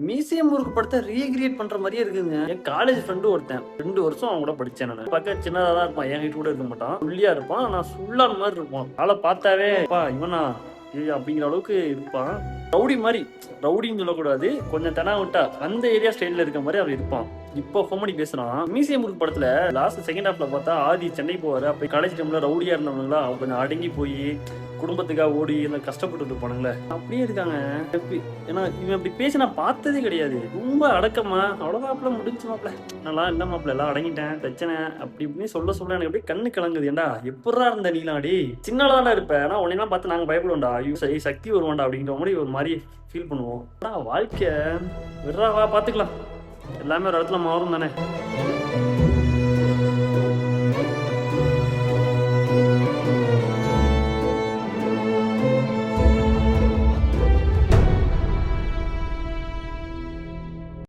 Museum முறுக்கு படத்தை recreate பண்ற மாதிரியே இருக்குங்க. என் காலேஜ் ஃப்ரெண்டு ஒருத்தன் 2 வருஷம் அவன் கூட படிச்சேன். நான் பார்க்க சின்னதா தான் இருப்பான், என் ஹைட் கூட இருக்க மாட்டான், ஒல்லியா இருப்பான். நான் சுள்ளான் மாதிரி இருப்பான். ஆளை பார்த்தாவே இவனா அப்படிங்கிற அளவுக்கு இருப்பான். ரவுடி மாதிரி, ரவுடின்னு சொல்லக்கூடாது, கொஞ்சம் தெனா விட்டா அந்த ஏரியா ஸ்டைலில் இருக்க மாதிரி அவர் இருப்பான். இப்போ காமெடி பேசுறான். மியூசியம் முறுக்கு படத்துல லாஸ்ட் செகண்ட் ஹாஃப்ல பார்த்தா ஆதி சென்னை போவாரு. அப்ப காலேஜ் டைம்ல ரவுடியா இருந்தவங்களா அவங்க கொஞ்சம் அடங்கி போய் குடும்பத்துக்காக ஓடி இந்த கஷ்டப்பட்டு இருப்பானுங்களே அப்படியே இருக்காங்க. ஏன்னா இவன் அப்படி பேசி நான் பார்த்ததே கிடையாது. ரொம்ப அடக்கமா அவ்வளோதான் முடிஞ்சு மாப்பிள்ள, நல்லா இல்லை மாப்பிள்ள, எல்லாம் அடங்கிட்டேன், பிரச்சனை அப்படி இப்படின்னு சொல்ல எனக்கு அப்படியே கண்ணு கலங்குது. ஏன்டா எப்படா இருந்த நீலாடி சின்னதாடா இருப்பேன், ஆனா உடனே பார்த்து நாங்க பயப்படுவோம்டா, சக்தி வருவான்டா அப்படிங்கிற மாதிரி ஒரு மாதிரி ஃபீல் பண்ணுவோம். வாழ்க்கை விடுறாவா, பார்த்துக்கலாம், எல்லாமே ஒரு இடத்துல மாறும் தானே.